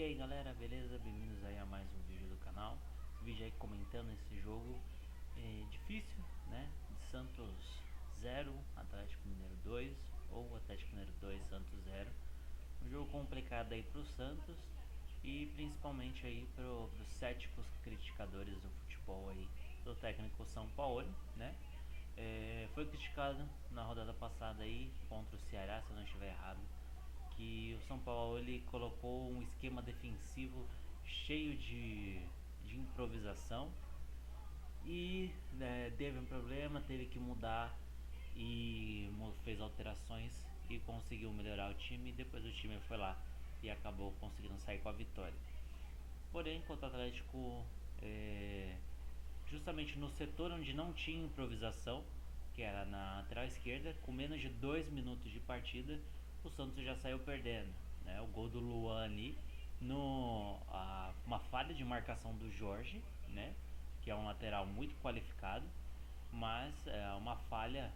E aí galera, beleza? Bem-vindos aí a mais um vídeo do canal. Esse vídeo aí comentando esse jogo difícil, né? De Santos 0, Atlético Mineiro 2, ou Atlético Mineiro 2, Santos 0. Um jogo complicado aí pro Santos e principalmente aí pros céticos criticadores do futebol aí do técnico São Paulo, né? Foi criticado na rodada passada aí contra o Ceará, se eu não estiver errado, que o São Paulo ele colocou um esquema defensivo cheio de improvisação e teve um problema, teve que mudar e fez alterações e conseguiu melhorar o time. E depois o time foi lá e acabou conseguindo sair com a vitória. Porém, contra o Atlético, justamente no setor onde não tinha improvisação, que era na lateral esquerda, com menos de 2 minutos de partida, o Santos já saiu perdendo, né? O gol do Luan ali, uma falha de marcação do Jorge, né? Que é um lateral muito qualificado, mas é uma falha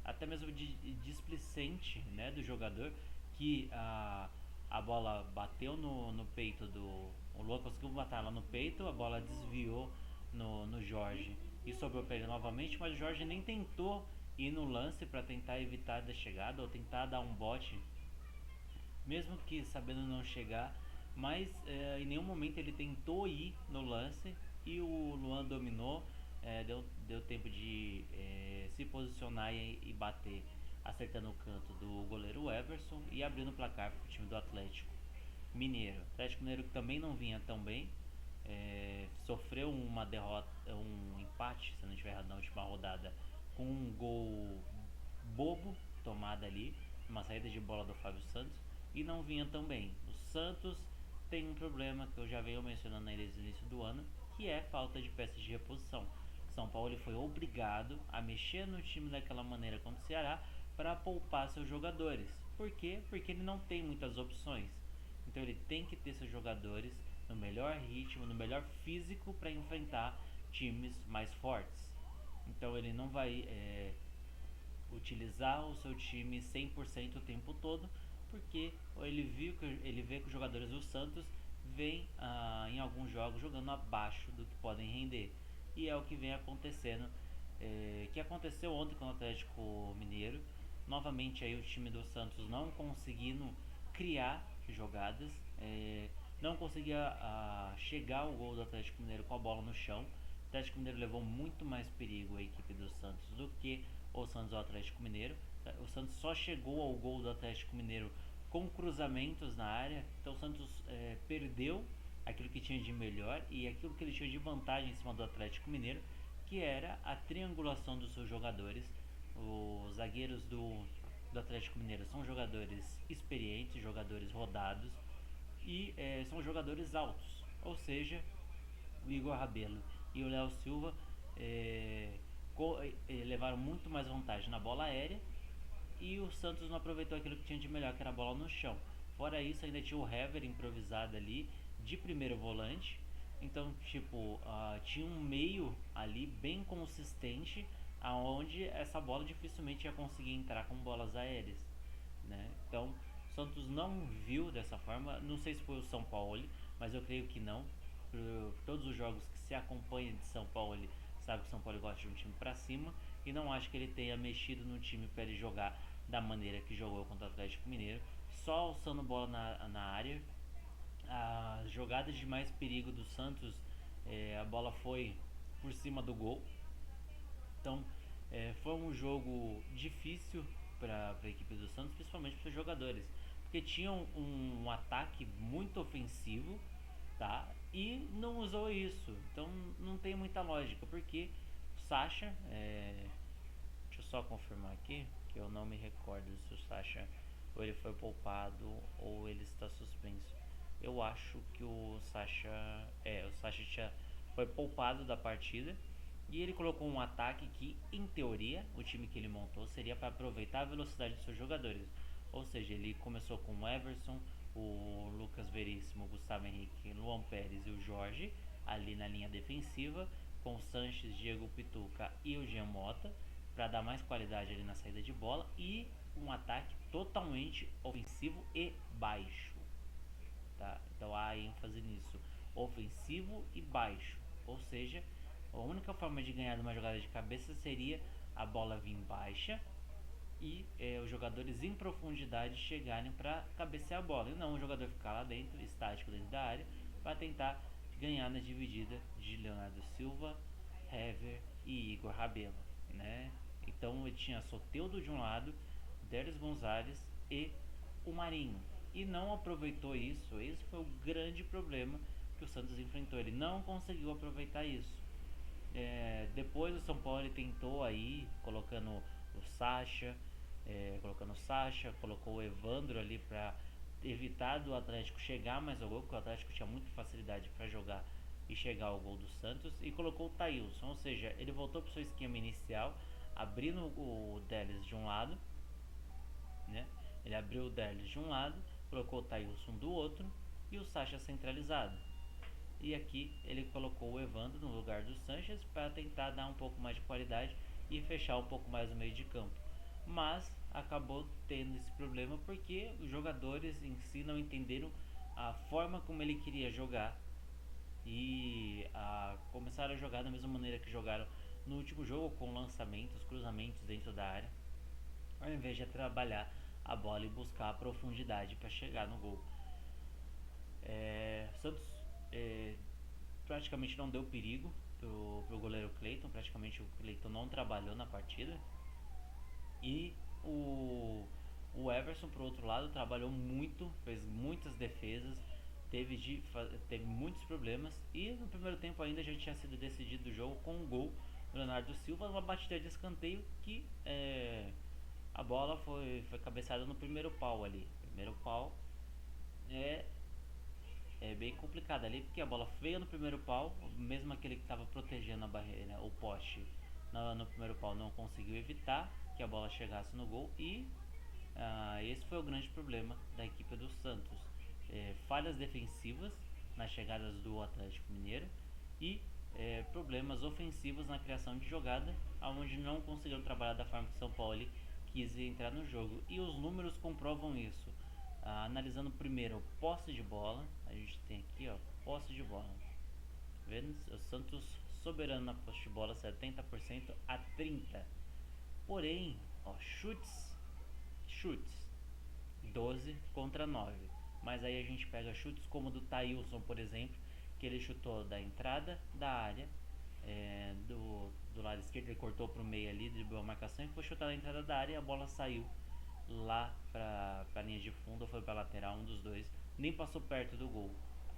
até mesmo de displicente, né, do jogador, que a bola bateu no peito do... O Luan conseguiu matar ela no peito, a bola desviou no Jorge e sobrou para ele novamente, mas o Jorge nem tentou ir no lance para tentar evitar a chegada ou tentar dar um bote, mesmo que sabendo não chegar, mas em nenhum momento ele tentou ir no lance e o Luan dominou, deu tempo de se posicionar e bater, acertando o canto do goleiro Everson e abrindo o placar para o time do Atlético Mineiro. O Atlético Mineiro que também não vinha tão bem, sofreu uma derrota, um empate, se não estiver errado, na última rodada, com um gol bobo tomado ali, uma saída de bola do Fábio Santos, e não vinha tão bem. O Santos tem um problema que eu já venho mencionando desde o início do ano, que é falta de peças de reposição. São Paulo ele foi obrigado a mexer no time daquela maneira contra o Ceará para poupar seus jogadores. Por quê? Porque ele não tem muitas opções. Então ele tem que ter seus jogadores no melhor ritmo, no melhor físico para enfrentar times mais fortes. Então ele não vai utilizar o seu time 100% o tempo todo, porque ele vê que os jogadores do Santos vêm em alguns jogos jogando abaixo do que podem render, e é o que vem acontecendo, que aconteceu ontem com o Atlético Mineiro. Novamente aí o time do Santos não conseguindo criar jogadas, não conseguia chegar ao gol do Atlético Mineiro com a bola no chão. O Atlético Mineiro levou muito mais perigo a equipe do Santos do que o Santos ao Atlético Mineiro. O Santos só chegou ao gol do Atlético Mineiro com cruzamentos na área. Então o Santos perdeu aquilo que tinha de melhor e aquilo que ele tinha de vantagem em cima do Atlético Mineiro, que era a triangulação dos seus jogadores. Os zagueiros do Atlético Mineiro são jogadores experientes, jogadores rodados e são jogadores altos, ou seja, o Igor Rabelo e o Léo Silva levaram muito mais vantagem na bola aérea, e o Santos não aproveitou aquilo que tinha de melhor, que era a bola no chão. Fora isso, ainda tinha o Hever improvisado ali de primeiro volante. Então, tipo, tinha um meio ali bem consistente, aonde essa bola dificilmente ia conseguir entrar com bolas aéreas, né? Então, o Santos não viu dessa forma. Não sei se foi o São Paulo, mas eu creio que não. Por todos os jogos que se acompanha de São Paulo, sabe que o São Paulo gosta de um time pra cima, e não acho que ele tenha mexido no time para ele jogar da maneira que jogou contra o Atlético Mineiro, só alçando bola na área. As jogadas de mais perigo do Santos, a bola foi por cima do gol. Então foi um jogo difícil para a equipe do Santos, principalmente para os jogadores, porque tinham um ataque muito ofensivo, tá? E não usou isso. Então não tem muita lógica, porque o Sacha, deixa eu só confirmar aqui, que eu não me recordo se o Sacha ou ele foi poupado ou ele está suspenso. Eu acho que o Sacha foi poupado da partida, e ele colocou um ataque que, em teoria, o time que ele montou seria para aproveitar a velocidade dos seus jogadores. Ou seja, ele começou com o Everson, o Lucas Veríssimo, o Gustavo Henrique, Luan Pérez e o Jorge ali na linha defensiva, com o Sanches, Diego Pituca e o Jean Mota, para dar mais qualidade ali na saída de bola, e um ataque totalmente ofensivo e baixo. tá? Então há ênfase nisso, ofensivo e baixo, ou seja, a única forma de ganhar numa jogada de cabeça seria a bola vir baixa e os jogadores em profundidade chegarem para cabecear a bola, e não o jogador ficar lá dentro, estático dentro da área, para tentar ganhar na dividida de Leonardo Silva, Hever e Igor Rabelo, né? Então ele tinha Soteldo de um lado, Délis Gonzalez e o Marinho, e não aproveitou isso. Esse foi o grande problema que o Santos enfrentou, ele não conseguiu aproveitar isso. Depois o São Paulo ele tentou aí, colocando o Sacha, colocou o Evandro ali para evitar do Atlético chegar mais ao gol, porque o Atlético tinha muita facilidade para jogar e chegar ao gol do Santos, e colocou o Thailson, ou seja, ele voltou para o seu esquema inicial, abrindo o Délis de um lado, né? Ele abriu o Délis de um lado, colocou o Thailson do outro e o Sacha centralizado. E aqui ele colocou o Evandro no lugar do Sanches para tentar dar um pouco mais de qualidade e fechar um pouco mais o meio de campo. Mas acabou tendo esse problema porque os jogadores em si não entenderam a forma como ele queria jogar e começaram a jogar da mesma maneira que jogaram no último jogo, com lançamentos, cruzamentos dentro da área, ao invés de trabalhar a bola e buscar a profundidade para chegar no gol. Santos praticamente não deu perigo pro goleiro Cleiton, praticamente o Cleiton não trabalhou na partida. E o Everson, por outro lado, trabalhou muito, fez muitas defesas, teve muitos problemas. E no primeiro tempo ainda já tinha sido decidido o jogo com um gol do Leonardo Silva, uma batida de escanteio que a bola foi cabeçada no primeiro pau ali. Primeiro pau é bem complicado ali, porque a bola veio no primeiro pau, mesmo aquele que estava protegendo a barreira, o poste no primeiro pau não conseguiu evitar que a bola chegasse no gol, e esse foi o grande problema da equipe do Santos. Falhas defensivas nas chegadas do Atlético Mineiro e problemas ofensivos na criação de jogada, onde não conseguiram trabalhar da forma que o São Paulo quis entrar no jogo, e os números comprovam isso. Analisando primeiro o posse de bola, a gente tem aqui, ó, posse de bola. Vendo? O Santos soberano na posse de bola, 70% a 30%. Porém, ó, chutes 12 contra 9. Mas aí a gente pega chutes como o do Thailson, por exemplo, que ele chutou da entrada da área, do lado esquerdo, ele cortou pro meio ali, driblou a marcação e foi chutar na entrada da área, e a bola saiu lá pra linha de fundo, ou foi pra lateral, um dos dois, nem passou perto do gol.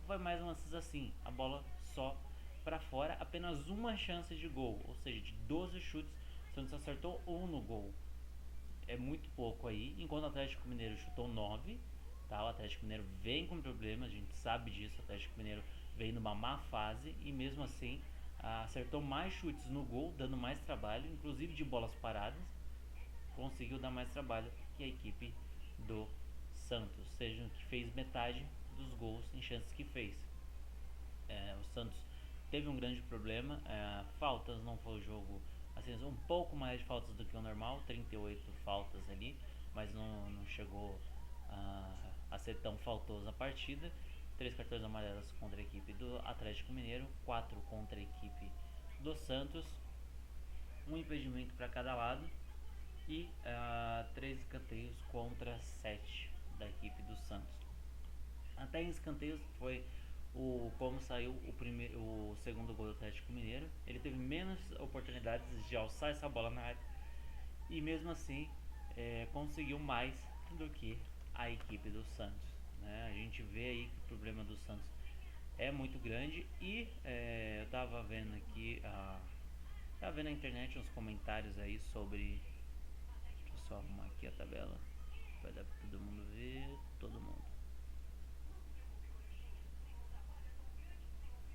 Foi mais lances assim, a bola só pra fora, apenas uma chance de gol, ou seja, de 12 chutes, o Santos acertou um no gol. É muito pouco aí, enquanto o Atlético Mineiro chutou 9, tá? O Atlético Mineiro vem com problemas, a gente sabe disso, o Atlético Mineiro vem numa má fase e mesmo assim acertou mais chutes no gol, dando mais trabalho, inclusive de bolas paradas, conseguiu dar mais trabalho que a equipe do Santos, seja que fez metade dos gols em chances que fez. O Santos teve um grande problema, faltas, não foi o jogo, assim, um pouco mais de faltas do que o normal, 38 faltas ali, mas não chegou a ser tão faltoso a partida. 3 cartões amarelos contra a equipe do Atlético Mineiro, 4 contra a equipe do Santos, um impedimento para cada lado e 3 escanteios contra 7 da equipe do Santos. Até em escanteios foi como saiu o segundo gol do Atlético Mineiro. Ele teve menos oportunidades de alçar essa bola na área e mesmo assim conseguiu mais do que a equipe do Santos, né? A gente vê aí que o problema do Santos é muito grande e eu tava vendo aqui, tava vendo na internet uns comentários aí sobre. Deixa eu só arrumar aqui a tabela para dar pra todo mundo ver, todo mundo.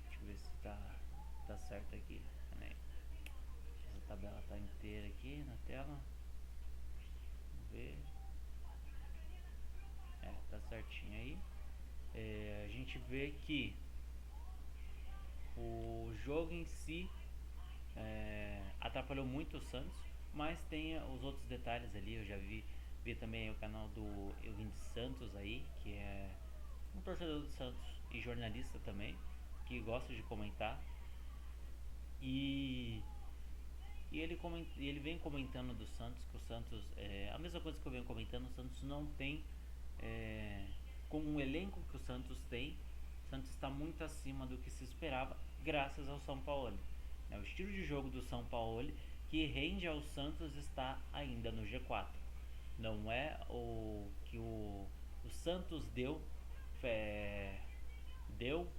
Deixa eu ver se tá certo aqui. Essa tabela tá inteira aqui na tela. Vamos ver. Tá certinho aí. A gente vê que o jogo em si atrapalhou muito o Santos, mas tem os outros detalhes ali. Eu já vi também o canal do Elvin Santos aí, que um torcedor do Santos e jornalista também, que gosta de comentar. E, ele vem comentando do Santos, que o Santos, a mesma coisa que eu venho comentando, o Santos não tem, é, com o elenco que o Santos tem, o Santos está muito acima do que se esperava, graças ao São Paulo. O estilo de jogo do São Paulo que rende ao Santos está ainda no G4. Não é o que o Santos é, deu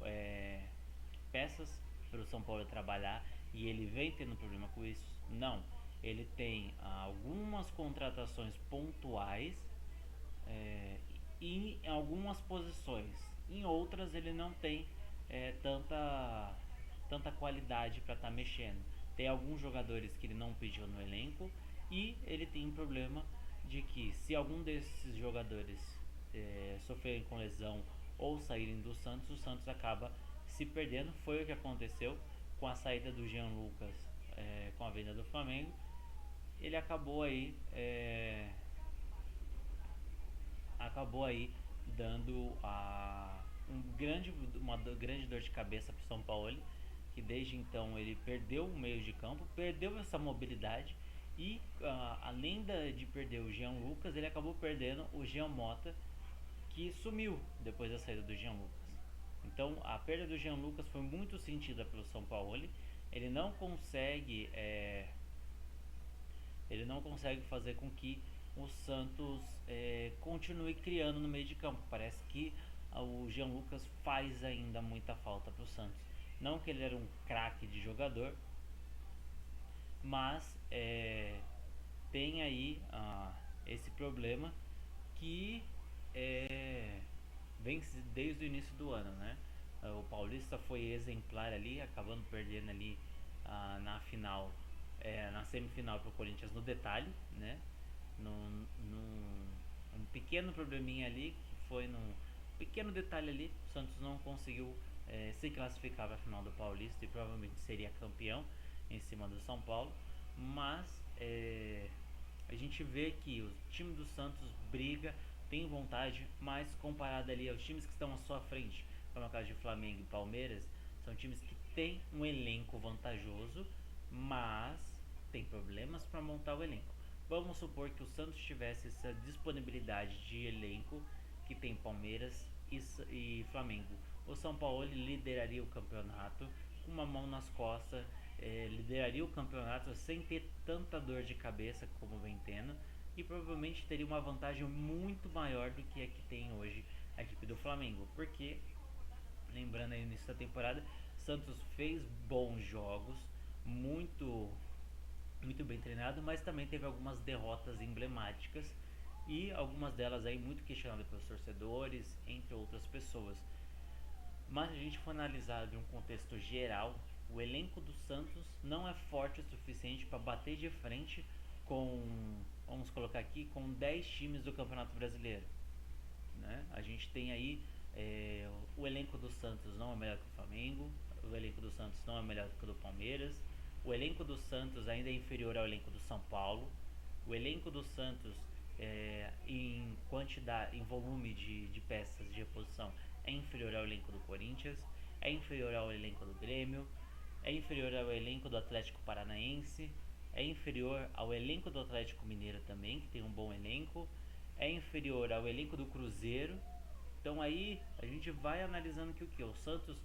peças para o São Paulo trabalhar e ele vem tendo problema com isso. Não, ele tem algumas contratações pontuais é, em algumas posições. Em outras ele não tem tanta qualidade para estar mexendo. Tem alguns jogadores que ele não pediu no elenco e ele tem um problema de que se algum desses jogadores sofrerem com lesão ou saírem do Santos, o Santos acaba se perdendo. Foi o que aconteceu com a saída do Jean Lucas com a venda do Flamengo. Ele acabou aí dando uma grande dor de cabeça para o São Paulo, que desde então ele perdeu o meio de campo, perdeu essa mobilidade e além de perder o Jean Lucas, ele acabou perdendo o Jean Mota, que sumiu depois da saída do Jean Lucas. Então a perda do Jean Lucas foi muito sentida pelo São Paulo. Ele não consegue fazer com que o Santos continue criando no meio de campo. Parece que o Jean Lucas faz ainda muita falta para o Santos. Não que ele era um craque de jogador, mas tem aí esse problema que vem desde o início do ano, né? O Paulista foi exemplar ali, acabando perdendo ali na final, na semifinal para o Corinthians no detalhe, né? Um pequeno probleminha ali, que foi num pequeno detalhe ali, o Santos não conseguiu se classificar para a final do Paulista e provavelmente seria campeão em cima do São Paulo, mas a gente vê que o time do Santos briga, tem vontade, mas comparado ali aos times que estão à sua frente, como é o caso de Flamengo e Palmeiras, são times que têm um elenco vantajoso, mas tem problemas para montar o elenco. Vamos supor que o Santos tivesse essa disponibilidade de elenco que tem Palmeiras e Flamengo. O São Paulo lideraria o campeonato com uma mão nas costas, lideraria o campeonato sem ter tanta dor de cabeça como vem tendo e provavelmente teria uma vantagem muito maior do que a que tem hoje a equipe do Flamengo, porque lembrando aí no início da temporada, Santos fez bons jogos, muito bem treinado, mas também teve algumas derrotas emblemáticas e algumas delas aí muito questionadas pelos torcedores, entre outras pessoas. Mas se a gente for analisar de um contexto geral, o elenco do Santos não é forte o suficiente para bater de frente com, vamos colocar aqui, com 10 times do Campeonato Brasileiro, né? A gente tem aí o elenco do Santos não é melhor que o Flamengo, o elenco do Santos não é melhor que o do Palmeiras, o elenco do Santos ainda é inferior ao elenco do São Paulo, o elenco do Santos em quantidade, em volume de peças de reposição é inferior ao elenco do Corinthians, é inferior ao elenco do Grêmio, é inferior ao elenco do Atlético Paranaense, é inferior ao elenco do Atlético Mineiro também, que tem um bom elenco, é inferior ao elenco do Cruzeiro. Então aí a gente vai analisando que o Santos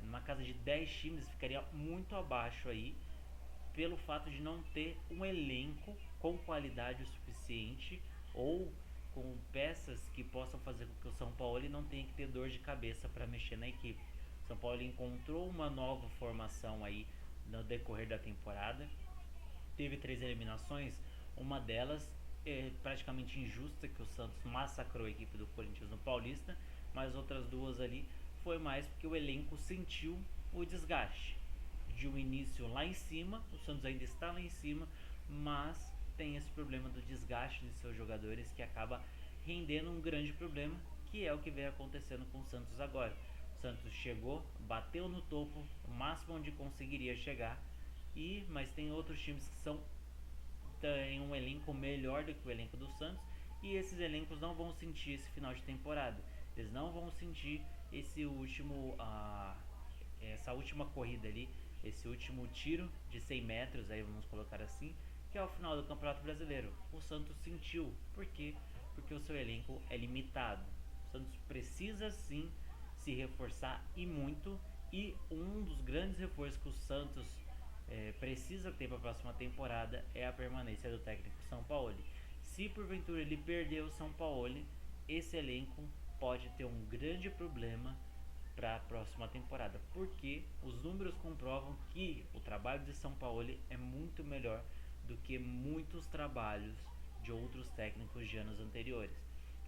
numa casa de 10 times ficaria muito abaixo aí, pelo fato de não ter um elenco com qualidade o suficiente ou com peças que possam fazer com que o São Paulo não tenha que ter dor de cabeça para mexer na equipe. O São Paulo encontrou uma nova formação aí no decorrer da temporada, teve 3 eliminações, uma delas praticamente injusta, que o Santos massacrou a equipe do Corinthians no Paulista, mas outras duas ali foi mais porque o elenco sentiu o desgaste de um início lá em cima. O Santos ainda está lá em cima, mas tem esse problema do desgaste de seus jogadores que acaba rendendo um grande problema, que é o que vem acontecendo com o Santos agora. O Santos chegou, bateu no topo, o máximo onde conseguiria chegar, mas tem outros times que têm um elenco melhor do que o elenco do Santos e esses elencos não vão sentir esse final de temporada. Eles não vão sentir esse último, essa última corrida ali, esse último tiro de 100 metros, aí vamos colocar assim, que é o final do Campeonato Brasileiro. O Santos sentiu. Por quê? Porque o seu elenco é limitado. O Santos precisa sim se reforçar e muito. E um dos grandes reforços que o Santos precisa ter para a próxima temporada é a permanência do técnico Sampaoli. Se porventura ele perder o Sampaoli, esse elenco pode ter um grande problema para a próxima temporada, porque os números comprovam que o trabalho de Sampaoli é muito melhor do que muitos trabalhos de outros técnicos de anos anteriores.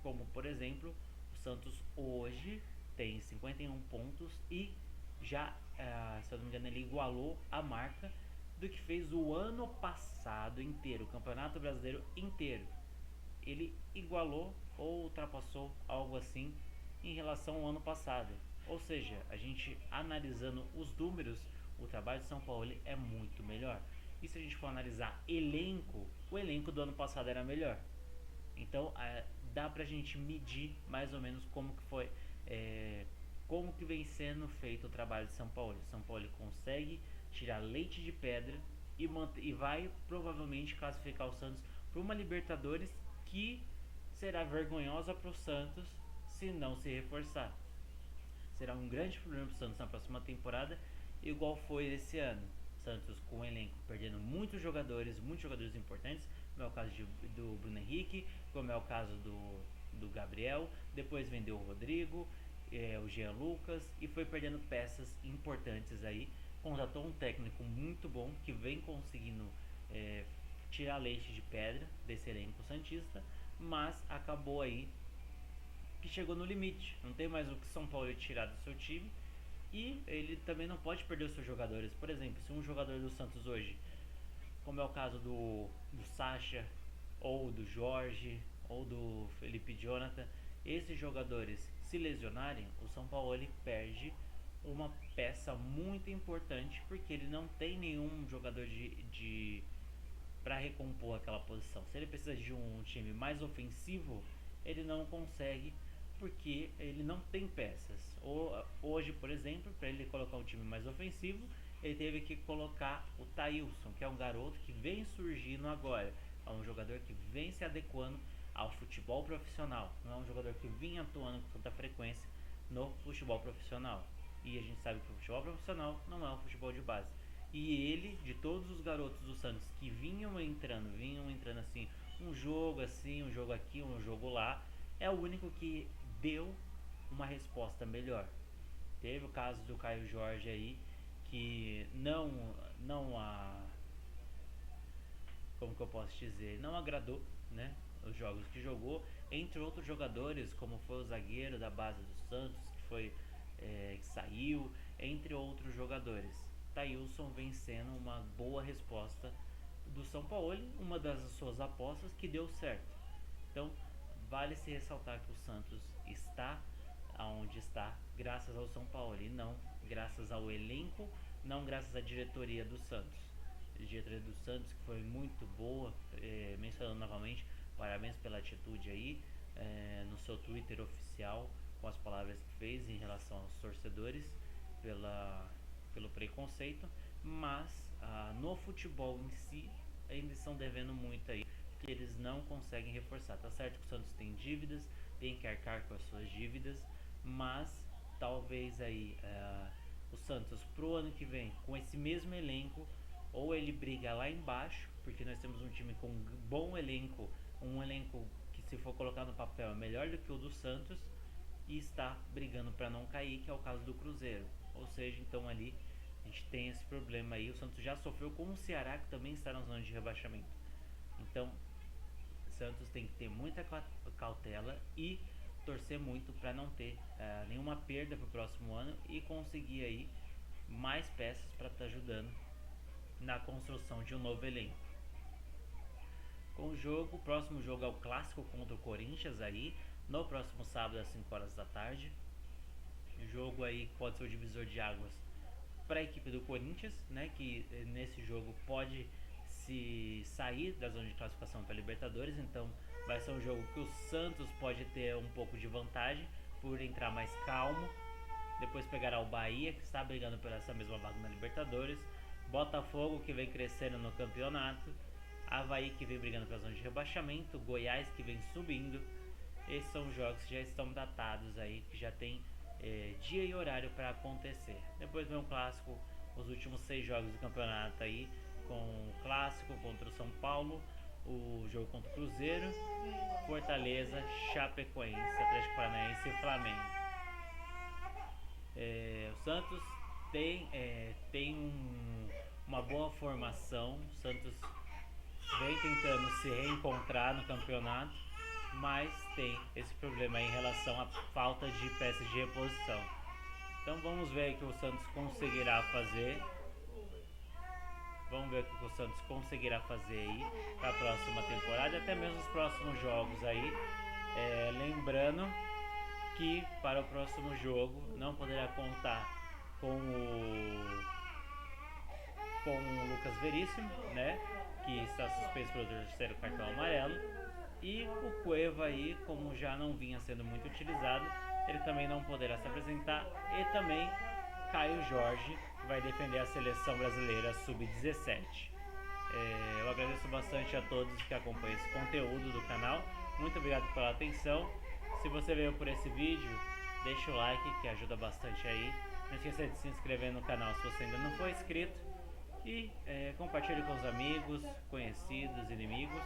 Como por exemplo, o Santos hoje tem 51 pontos e já, se eu não me engano, ele igualou a marca do que fez o ano passado inteiro, o Campeonato Brasileiro inteiro. Ele igualou ou ultrapassou algo assim em relação ao ano passado. Ou seja, a gente analisando os números, o trabalho de São Paulo é muito melhor. E se a gente for analisar elenco, o elenco do ano passado era melhor. Então dá pra gente medir mais ou menos como que foi, como que vem sendo feito o trabalho de São Paulo. São Paulo consegue tirar leite de pedra e vai provavelmente classificar o Santos para uma Libertadores que será vergonhosa para o Santos se não se reforçar. Será um grande problema para o Santos na próxima temporada, igual foi esse ano. Santos com o elenco perdendo muitos jogadores importantes, como é o caso do Bruno Henrique, como é o caso do Gabriel, depois vendeu o Rodrigo, o Jean Lucas e foi perdendo peças importantes aí. Contratou um técnico muito bom que vem conseguindo tirar leite de pedra desse elenco santista, mas acabou aí que chegou no limite. Não tem mais o que São Paulo tirar do seu time e ele também não pode perder os seus jogadores. Por exemplo, se um jogador do Santos hoje, como é o caso do Sacha, ou do Jorge, ou do Felipe Jonathan, esses jogadores se lesionarem, o São Paulo ele perde uma peça muito importante, porque ele não tem nenhum jogador para recompor aquela posição. Se ele precisa de um time mais ofensivo, ele não consegue, porque ele não tem peças. Hoje, por exemplo, para ele colocar um time mais ofensivo, ele teve que colocar o Thailson, que é um garoto que vem surgindo agora. É um jogador que vem se adequando ao futebol profissional. Não é um jogador que vinha atuando com tanta frequência no futebol profissional. E a gente sabe que o futebol profissional não é um futebol de base. E ele, de todos os garotos do Santos que vinham entrando assim, um jogo aqui, um jogo lá, é o único que deu uma resposta melhor. Teve o caso do Caio Jorge aí, que como que eu posso dizer, não agradou, né, os jogos que jogou, entre outros jogadores, como foi o zagueiro da base do Santos, que foi que saiu, entre outros jogadores. Thailson vem sendo uma boa resposta do São Paulo, uma das suas apostas que deu certo. Então, vale se ressaltar que o Santos está aonde está graças ao São Paulo e não graças ao elenco, não graças à diretoria do Santos. A diretoria do Santos que foi muito boa, mencionando novamente, parabéns pela atitude aí, no seu Twitter oficial, com as palavras que fez em relação aos torcedores, pelo preconceito, mas no futebol em si ainda estão devendo muito aí, que eles não conseguem reforçar. Tá certo que o Santos tem dívidas, tem que arcar com as suas dívidas, mas talvez aí o Santos pro ano que vem, com esse mesmo elenco, ou ele briga lá embaixo, porque nós temos um time com um bom elenco, um elenco que, se for colocar no papel, é melhor do que o do Santos, e está brigando para não cair, que é o caso do Cruzeiro. Ou seja, então ali a gente tem esse problema aí. O Santos já sofreu com o Ceará, que também está na zona de rebaixamento. Então o Santos tem que ter muita cautela e torcer muito para não ter nenhuma perda para o próximo ano e conseguir aí mais peças para estar ajudando na construção de um novo elenco. O próximo jogo é o clássico contra o Corinthians aí, no próximo sábado às 5 horas da tarde. Jogo aí que pode ser o divisor de águas para a equipe do Corinthians, né, que nesse jogo pode se sair da zona de classificação para Libertadores, então vai ser um jogo que o Santos pode ter um pouco de vantagem por entrar mais calmo. Depois pegará o Bahia, que está brigando por essa mesma vaga na Libertadores, Botafogo, que vem crescendo no campeonato, Avaí, que vem brigando pela zona de rebaixamento, Goiás, que vem subindo. Esses são jogos que já estão datados aí, que já tem dia e horário para acontecer. Depois vem um clássico, os últimos 6 jogos do campeonato aí, com o clássico contra o São Paulo, o jogo contra o Cruzeiro, Fortaleza, Chapecoense, Atlético Paranaense e Flamengo. O Santos tem uma boa formação. O Santos vem tentando se reencontrar no campeonato, mas tem esse problema aí em relação à falta de peças de reposição. Então vamos ver o que o Santos conseguirá fazer. Vamos ver o que o Santos conseguirá fazer aí para a próxima temporada, até mesmo os próximos jogos aí. Lembrando que para o próximo jogo não poderá contar com o Lucas Veríssimo, né, que está suspenso pelo terceiro cartão amarelo, e o Cueva aí, como já não vinha sendo muito utilizado, ele também não poderá se apresentar, e também Caio Jorge, que vai defender a seleção brasileira sub-17. Eu agradeço bastante a todos que acompanham esse conteúdo do canal. Muito obrigado pela atenção. Se você veio por esse vídeo, deixa o like, que ajuda bastante aí. Não esqueça de se inscrever no canal se você ainda não for inscrito. E compartilhe com os amigos, conhecidos, inimigos.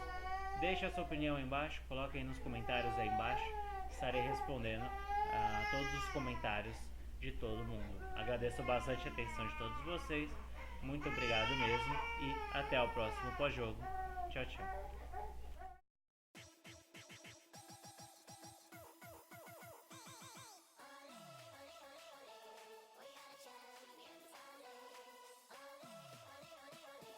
Deixe a sua opinião aí embaixo, coloque aí nos comentários aí embaixo. Estarei respondendo a todos os comentários de todo mundo. Agradeço bastante a atenção de todos vocês. Muito obrigado mesmo e até o próximo pós-jogo. Tchau, tchau.